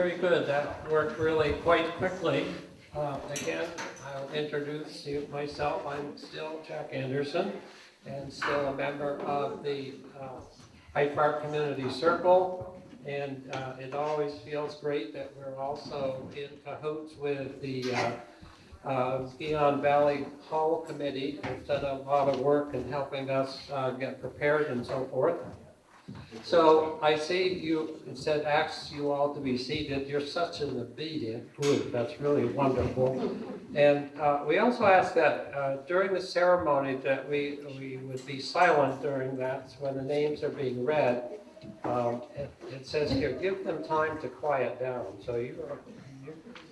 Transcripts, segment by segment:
very good. That worked really quite quickly. Again, I'll introduce myself. I'm still Jack Anderson and still a member of the Hyde Park Community Circle. And it always feels great that we're also in cahoots with the Gihon Valley Hall Committee, who've done a lot of work in helping us get prepared and so forth. So I see you, it said ask you all to be seated. You're such an obedient group. That's really wonderful. And we also ask that during the ceremony that we would be silent during that when the names are being read. It says here, give them time to quiet down. So you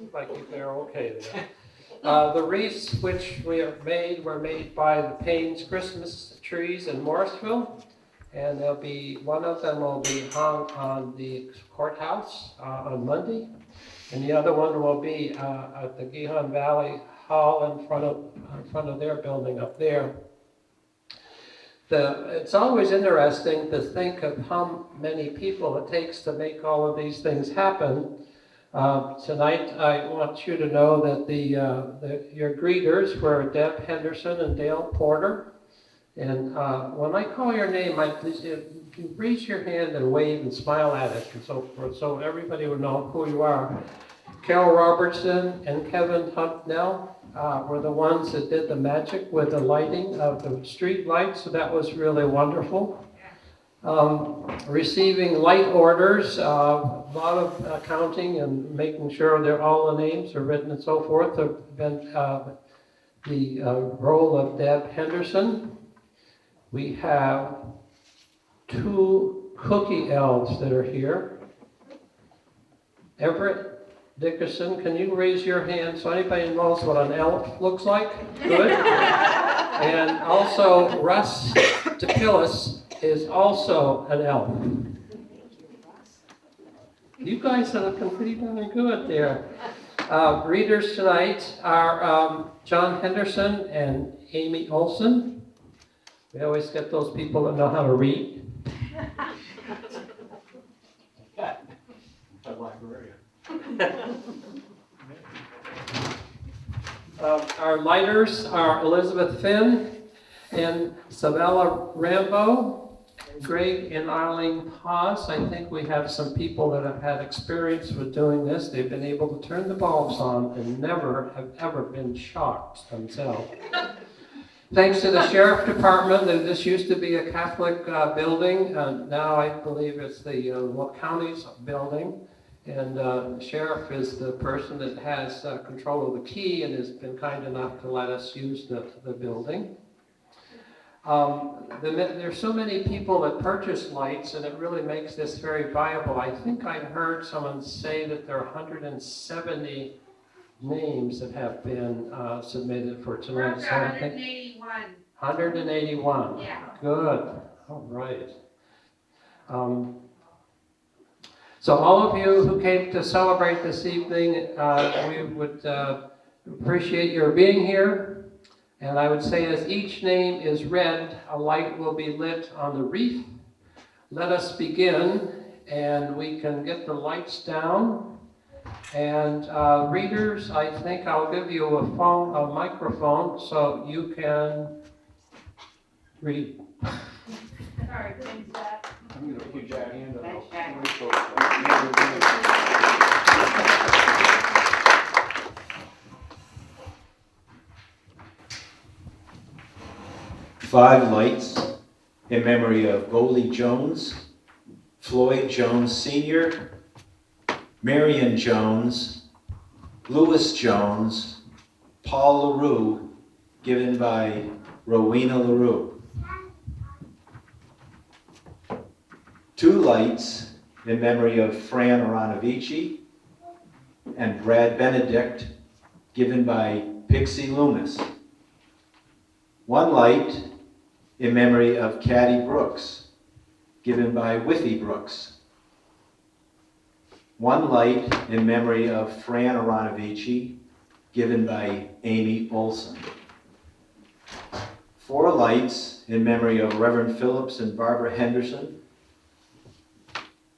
look like they're okay there. The wreaths which we have made were made by the Paine's Christmas trees in Morrisville, and there'll be one of them will be hung on the courthouse on Monday, and the other one will be at the Gihon Valley Hall in front of their building up there. It's always interesting to think of how many people it takes to make all of these things happen. Tonight, I want you to know that your greeters were Deb Henderson and Dale Porter. And when I call your name, you raise your hand and wave and smile at it and so forth, so everybody would know who you are. Carol Robertson and Kevin Huntnell were the ones that did the magic with the lighting of the street lights, so that was really wonderful. Receiving light orders, a lot of accounting and making sure that all the names are written and so forth have been the role of Deb Henderson. We have 2 cookie elves that are here. Everett Dickerson, can you raise your hand so anybody knows what an elf looks like? Good. And also Russ DePillis is also an elf. You guys are looking pretty darn good there. Readers tonight are John Henderson and Amy Olson. We always get those people that know how to read. A librarian. Our lighters are Elizabeth Finn and Sabella Rambo, and Greg and Arlene Haas. I think we have some people that have had experience with doing this. They've been able to turn the bulbs on and never have ever been shocked themselves. Thanks to the Sheriff Department, this used to be a Catholic building. Now I believe it's the county's building. And the sheriff is the person that has control of the key and has been kind enough to let us use the building. There's so many people that purchase lights, and it really makes this very viable. I think I heard someone say that there are 170 names that have been submitted for tonight. 181. 181. Yeah. Good. All right. So all of you who came to celebrate this evening, we would appreciate your being here. And I would say as each name is read, a light will be lit on the wreath. Let us begin, and we can get the lights down. And readers, I think I'll give you a microphone so you can read. Sorry, thanks, Dad. I'm going to put Jack hand up. Thanks, Jack. Five lights in memory of Goldie Jones, Floyd Jones Sr., Marion Jones, Louis Jones, Paul LaRue, given by Rowena LaRue. 2 lights in memory of Fran Aranovici and Brad Benedict, given by Pixie Loomis. 1 light in memory of Caddy Brooks, given by Whiffy Brooks. 1 light in memory of Fran Aranovici, given by Amy Olson. 4 lights in memory of Reverend Phillips and Barbara Henderson.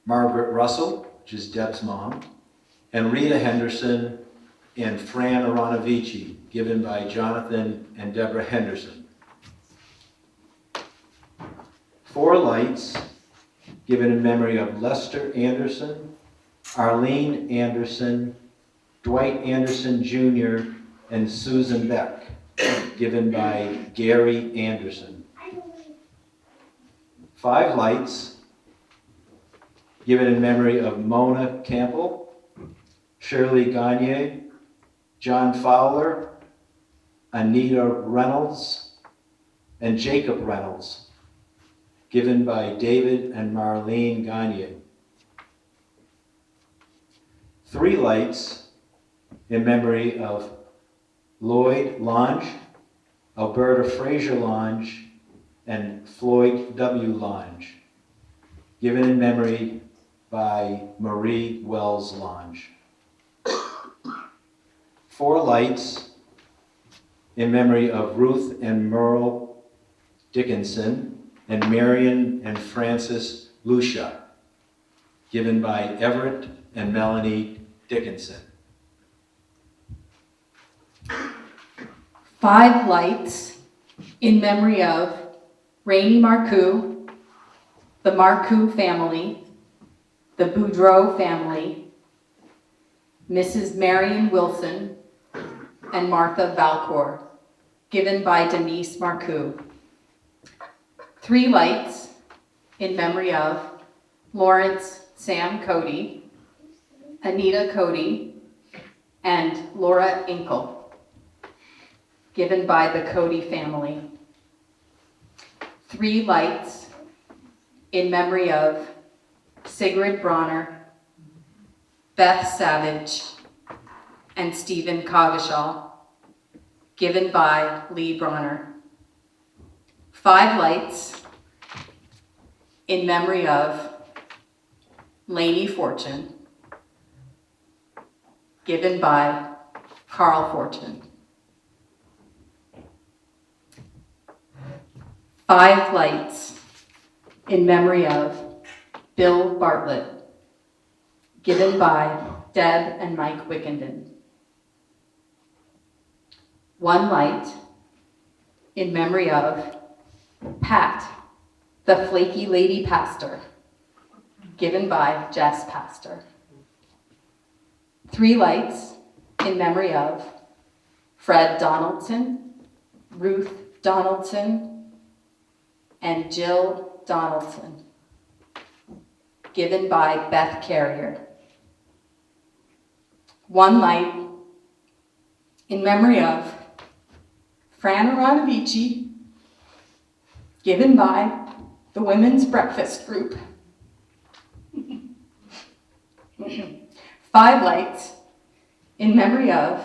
Margaret Russell, which is Deb's mom. and Rita Henderson and Fran Aronovici, given by Jonathan and Deborah Henderson. 4 lights, given in memory of Lester Anderson, Arlene Anderson, Dwight Anderson Jr., and Susan Beck, given by Gary Anderson. 5 lights, given in memory of Mona Campbell, Shirley Gagne, John Fowler, Anita Reynolds, and Jacob Reynolds, given by David and Marlene Gagne. 3 lights in memory of Lloyd Lange, Alberta Fraser Lange, and Floyd W. Lange, given in memory by Marie Wells Lange. 4 lights in memory of Ruth and Merle Dickinson and Marion and Francis Lucia, given by Everett and Melanie Dickinson. 5 lights in memory of Rainey Marcoux, the Marcoux family, the Boudreau family, Mrs. Marion Wilson, and Martha Valcour, given by Denise Marcoux. 3 lights in memory of Lawrence Sam Cody, Anita Cody, and Laura Inkle, given by the Cody family. 3 lights in memory of Sigrid Bronner, Beth Savage, and Stephen Coggeshall, given by Lee Bronner. 5 lights in memory of Lainey Fortune, given by Carl Fortune. 5 lights in memory of Bill Bartlett, given by Deb and Mike Wickenden. 1 light in memory of Pat, the flaky lady pastor, given by Jess Pastor. 3 lights in memory of Fred Donaldson, Ruth Donaldson, and Jill Donaldson, given by Beth Carrier. 1 light in memory of Fran Aronovici, given by the Women's Breakfast Group. 5 lights in memory of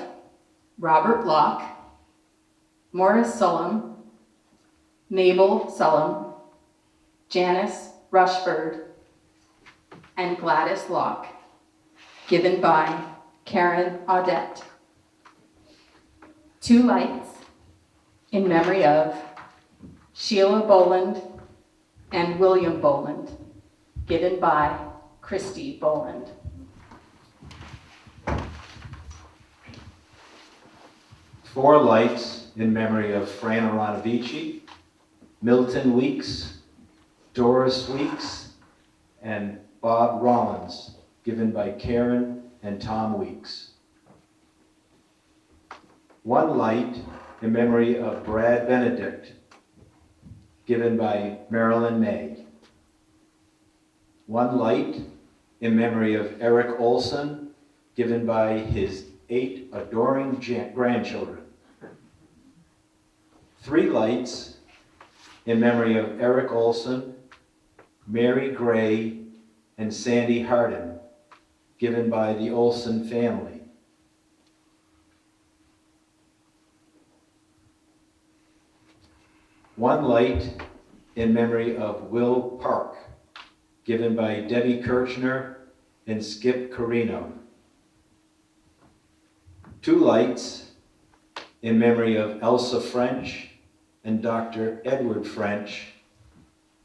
Robert Locke, Morris Sullum, Mabel Sullum, Janice Rushford, and Gladys Locke, given by Karen Audette. 2 lights in memory of Sheila Boland and William Boland, given by Christy Boland. Four lights in memory of Fran Aronovici, Milton Weeks, Doris Weeks, and Bob Rollins, given by Karen and Tom Weeks. 1 light in memory of Brad Benedict, given by Marilyn May. 1 light in memory of Eric Olson, given by his 8 adoring grandchildren. 3 lights in memory of Eric Olson, Mary Gray, and Sandy Hardin, given by the Olson family. 1 light in memory of Will Park, given by Debbie Kirchner and Skip Carino. 2 lights in memory of Elsa French and Dr. Edward French,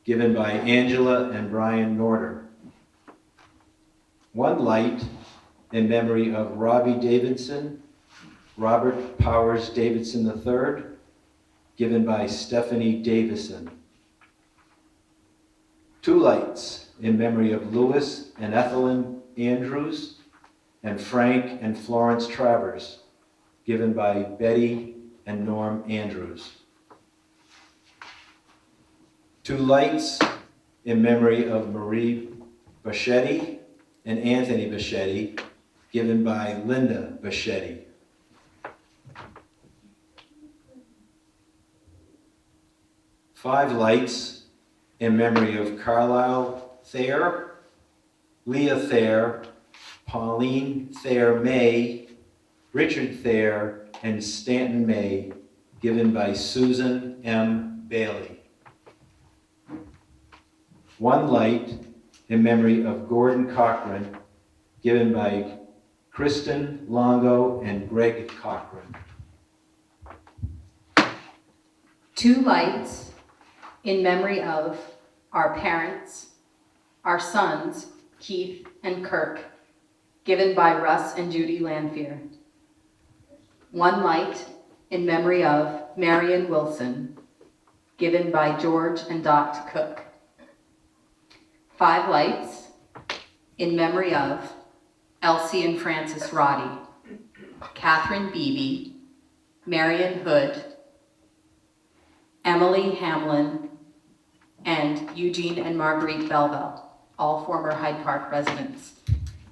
given by Angela and Brian Norder. 1 light in memory of Robbie Davidson, Robert Powers Davidson III, given by Stephanie Davison. 2 lights in memory of Louis and Ethelyn Andrews and Frank and Florence Travers, given by Betty and Norm Andrews. 2 lights in memory of Marie Baschetti and Anthony Baschetti, given by Linda Baschetti. 5 lights in memory of Carlisle Thayer, Leah Thayer, Pauline Thayer May, Richard Thayer, and Stanton May, given by Susan M. Bailey. 1 light in memory of Gordon Cochran, given by Kristen Longo and Greg Cochran. 2 lights in memory of our parents, our sons, Keith and Kirk, given by Russ and Judy Lanfear. 1 light in memory of Marion Wilson, given by George and Dot Cook. 5 lights in memory of Elsie and Francis Roddy, Catherine Beebe, Marion Hood, Emily Hamlin, and Eugene and Marguerite Belville, all former Hyde Park residents,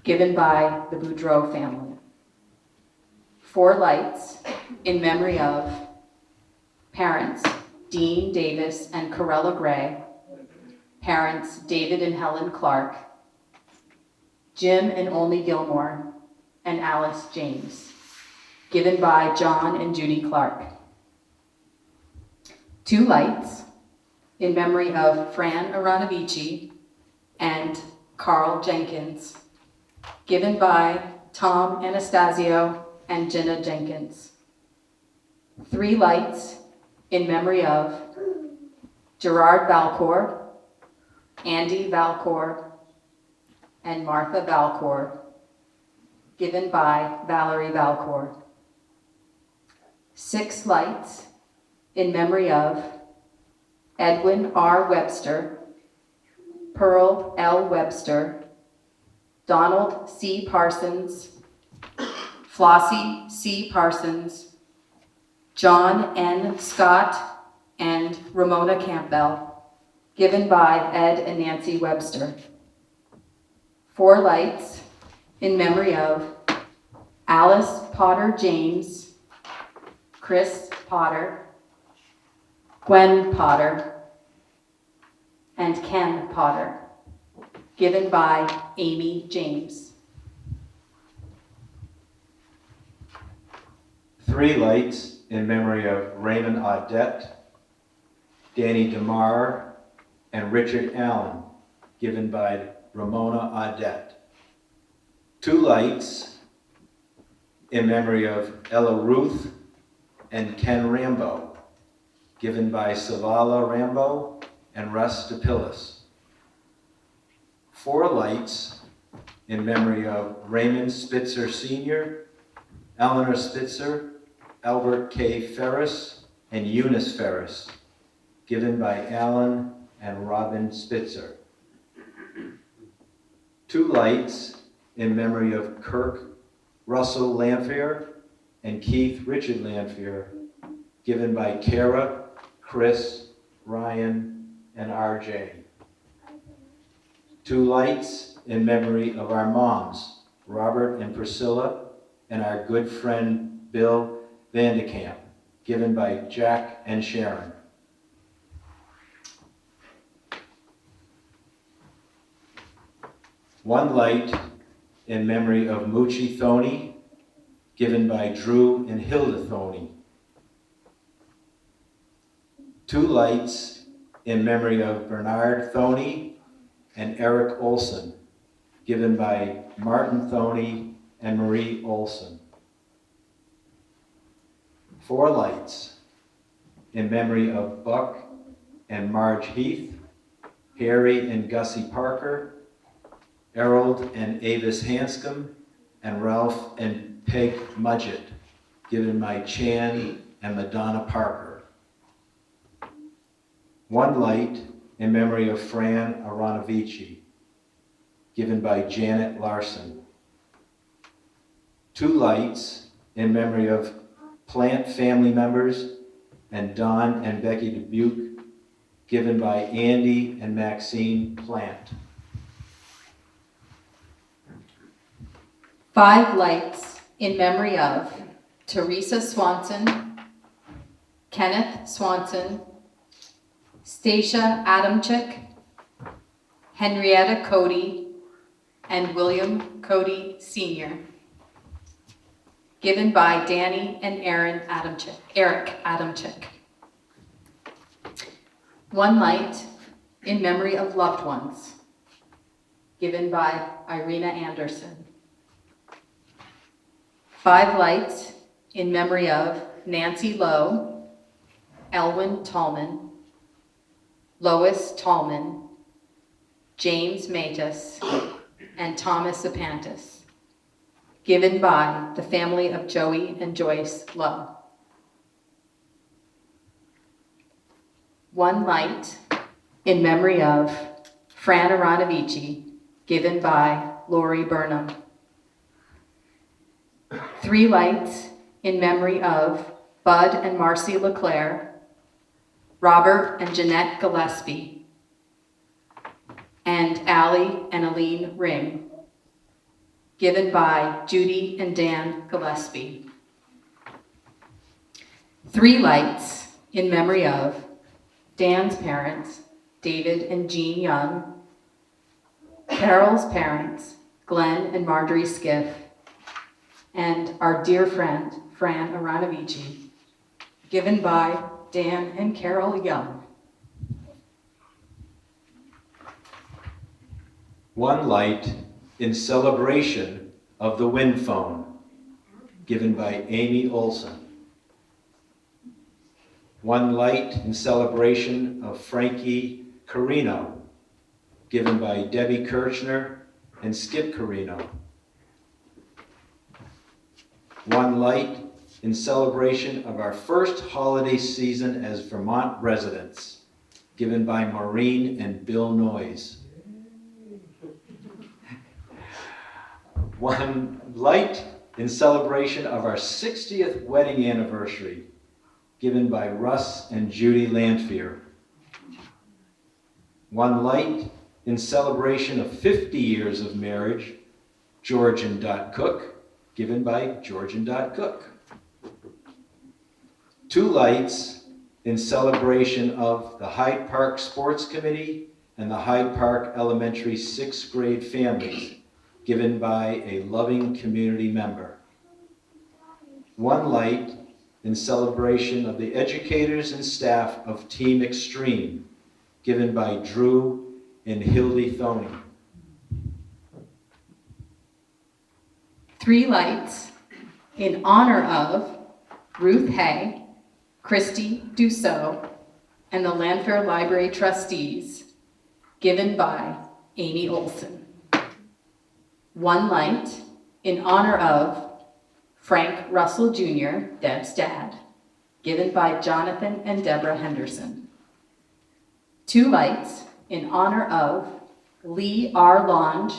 given by the Boudreau family. 4 lights in memory of parents Dean Davis and Corella Gray, parents David and Helen Clark, Jim and Olney Gilmore, and Alice James, given by John and Judy Clark. 2 lights in memory of Fran Aranavici and Carl Jenkins, given by Tom Anastasio and Jenna Jenkins. 3 lights in memory of Gerard Valcourt, Andy Valcourt, and Martha Valcourt, given by Valerie Valcourt. 6 lights in memory of Edwin R. Webster, Pearl L. Webster, Donald C. Parsons, Flossie C. Parsons, John N. Scott, and Ramona Campbell, given by Ed and Nancy Webster. 4 lights in memory of Alice Potter James, Chris Potter, Gwen Potter, and Ken Potter, given by Amy James. 3 lights in memory of Raymond Audette, Danny DeMar, and Richard Allen, given by Ramona Audette. 2 lights in memory of Ella Ruth and Ken Rambo, given by Savala Rambo and Russ DePillis. 4 lights in memory of Raymond Spitzer Sr., Eleanor Spitzer, Albert K. Ferris, and Eunice Ferris, given by Alan and Robin Spitzer. 2 lights in memory of Kirk Russell Lanfear and Keith Richard Lanfear, given by Kara, Chris, Ryan, and RJ. 2 lights in memory of our moms, Robert and Priscilla, and our good friend Bill Vandekamp, given by Jack and Sharon. 1 light in memory of Moochie Thoney, given by Drew and Hilda Thoney. 2 lights in memory of Bernard Thoney and Eric Olson, given by Martin Thoney and Marie Olson. 4 lights in memory of Buck and Marge Heath, Harry and Gussie Parker, Harold and Avis Hanscom, and Ralph and Peg Mudgett, given by Chan and Madonna Parker. 1 light in memory of Fran Aronovici, given by Janet Larson. 2 lights in memory of Plant family members and Don and Becky Dubuque, given by Andy and Maxine Plant. 5 lights in memory of Teresa Swanson, Kenneth Swanson, Stacia Adamczyk, Henrietta Cody, and William Cody Sr., given by Danny and Eric Adamczyk. 1 light in memory of loved ones, given by Irina Anderson. 5 lights in memory of Nancy Lowe, Elwyn Tallman, Lois Tallman, James Matus, and Thomas Apantis, given by the family of Joey and Joyce Lowe. 1 light in memory of Fran Aronovici, given by Lori Burnham. 3 lights in memory of Bud and Marcy LeClaire, Robert and Jeanette Gillespie, and Allie and Aline Ring, given by Judy and Dan Gillespie. 3 lights in memory of Dan's parents, David and Jean Young, Carol's parents, Glenn and Marjorie Skiff, and our dear friend, Fran Aronovici, given by Dan and Carol Young. 1 light in celebration of the wind phone, given by Amy Olson. 1 light in celebration of Frankie Carino, given by Debbie Kirchner and Skip Carino. 1 light in celebration of our first holiday season as Vermont residents, given by Maureen and Bill Noyes. 1 light in celebration of our 60th wedding anniversary, given by Russ and Judy Lanphier. 1 light in celebration of 50 years of marriage, George and Dot Cook, given by George and Dot Cook. 2 lights in celebration of the Hyde Park Sports Committee and the Hyde Park Elementary 6th grade families, given by a loving community member. 1 light in celebration of the educators and staff of Team Extreme, given by Drew and Hildy Thoney. 3 lights in honor of Ruth Hay, Christy Dussault, and the Lanphier Library trustees, given by Amy Olson. 1 light in honor of Frank Russell Jr., Deb's dad, given by Jonathan and Deborah Henderson. 2 lights in honor of Lee R. Lange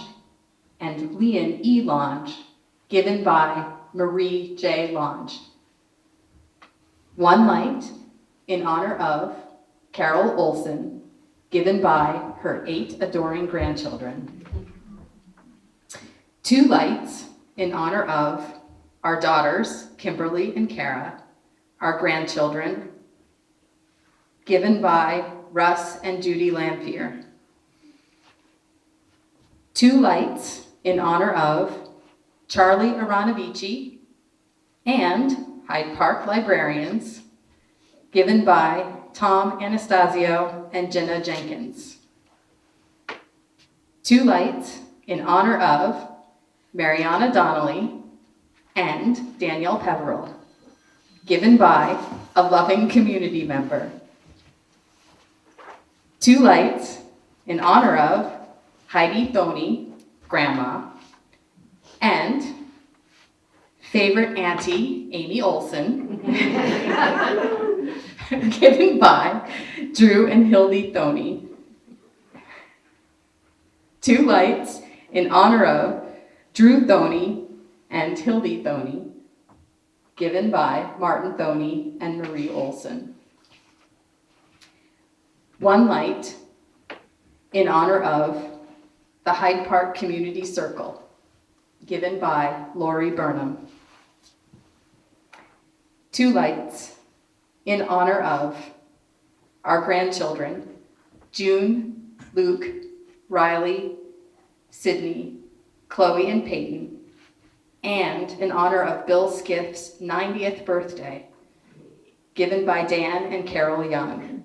and Leon E. Lange, given by Marie J. Lange. 1 light in honor of Carol Olson, given by her 8 adoring grandchildren. 2 lights in honor of our daughters, Kimberly and Kara, our grandchildren, given by Russ and Judy Lanphier. 2 lights in honor of Charlie Aronovici and Hyde Park librarians, given by Tom Anastasio and Jenna Jenkins. 2 lights in honor of Mariana Donnelly and Danielle Peveril, given by a loving community member. 2 lights in honor of Heidi Thoney, Grandma, and favorite auntie, Amy Olson, given by Drew and Hildy Thoney. 2 lights in honor of Drew Thoney and Hildy Thoney, given by Martin Thoney and Marie Olson. 1 light in honor of the Hyde Park Community Circle, given by Lori Burnham. 2 lights in honor of our grandchildren, June, Luke, Riley, Sydney, Chloe, and Peyton, and in honor of Bill Skiff's 90th birthday, given by Dan and Carol Young.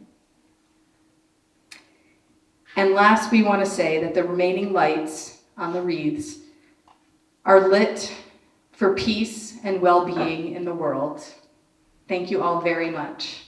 And last, we want to say that the remaining lights on the wreaths are lit for peace and well-being in the world. Thank you all very much.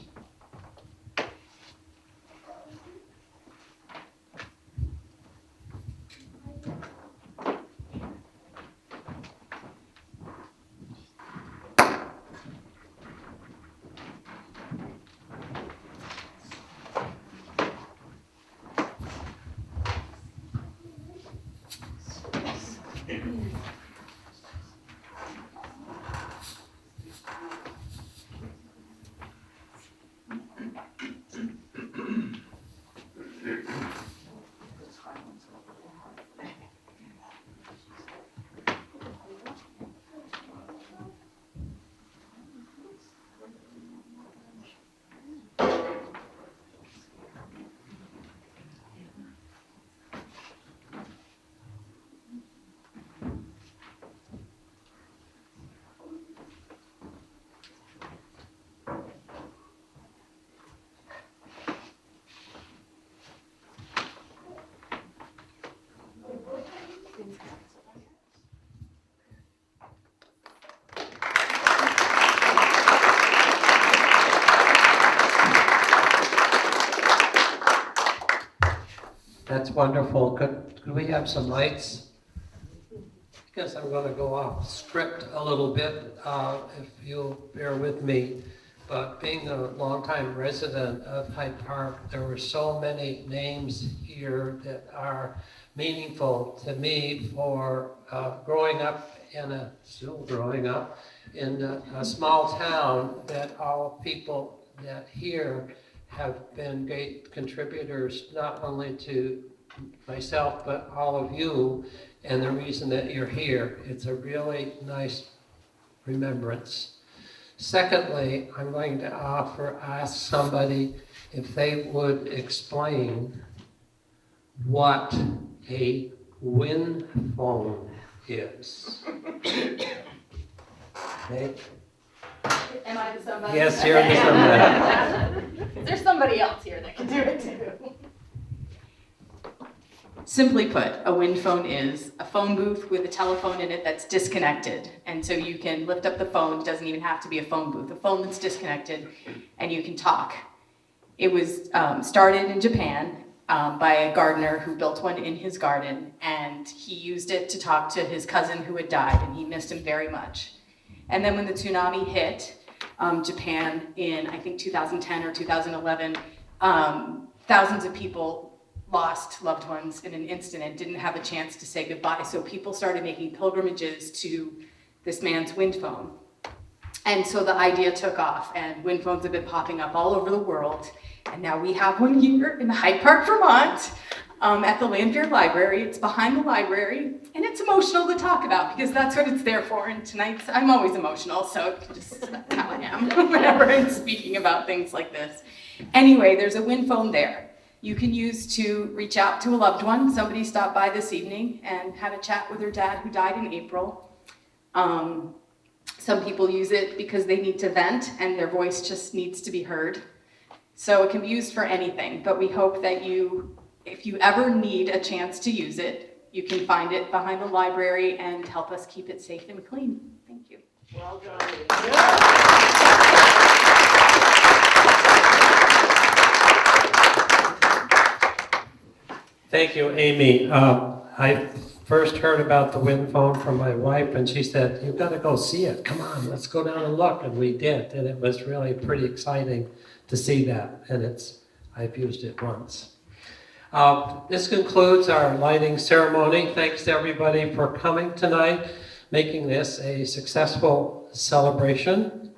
That's wonderful. Could we have some lights? I guess I'm going to go off script a little bit, if you'll bear with me. But being a longtime resident of Hyde Park, there were so many names here that are meaningful to me for growing up still growing up in a small town, that all people that here have been great contributors, not only to myself, but all of you, and the reason that you're here. It's a really nice remembrance. Secondly, I'm going to ask somebody if they would explain what a wind phone is. Okay. Am I the somebody? Yes, you're the somebody. There's somebody else here that can do it too. Simply put, a wind phone is a phone booth with a telephone in it that's disconnected. And so you can lift up the phone, it doesn't even have to be a phone booth, a phone that's disconnected, and you can talk. It was started in Japan by a gardener who built one in his garden, and he used it to talk to his cousin who had died, and he missed him very much. And then when the tsunami hit Japan in, I think, 2010 or 2011, thousands of people lost loved ones in an instant and didn't have a chance to say goodbye. So people started making pilgrimages to this man's wind phone. And so the idea took off, and wind phones have been popping up all over the world. And now we have one here in Hyde Park, Vermont, at the Lanphier Library. It's behind the library, and it's emotional to talk about because that's what it's there for. And tonight, I'm always emotional, so just that's how I am whenever I'm speaking about things like this. Anyway, there's a wind phone there. You can use to reach out to a loved one. Somebody stopped by this evening and had a chat with their dad who died in April. Some people use it because they need to vent and their voice just needs to be heard. So it can be used for anything, but we hope that if you ever need a chance to use it, you can find it behind the library and help us keep it safe and clean. Thank you. Well done. Thank you, Amy. I first heard about the wind farm from my wife, and she said, "You've got to go see it. Come on, let's go down and look." And we did, and it was really pretty exciting to see that. And I've used it once. This concludes our lighting ceremony. Thanks to everybody for coming tonight, making this a successful celebration.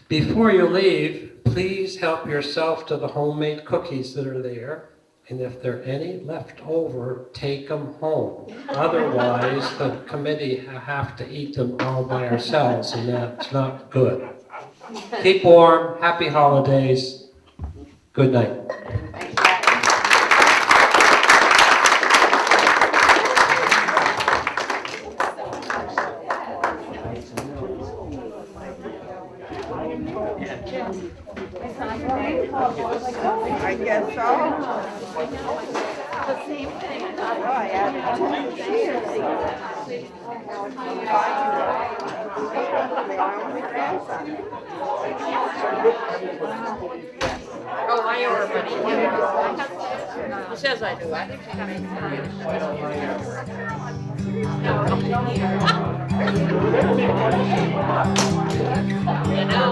Before you leave, please help yourself to the homemade cookies that are there. And if there are any left over, take them home. Otherwise, the committee have to eat them all by ourselves, and that's not good. Keep warm. Happy holidays. Good night. I guess so. The same thing. Well, I added 2 years. Oh, I already do. He says I do. I think she has to. You know.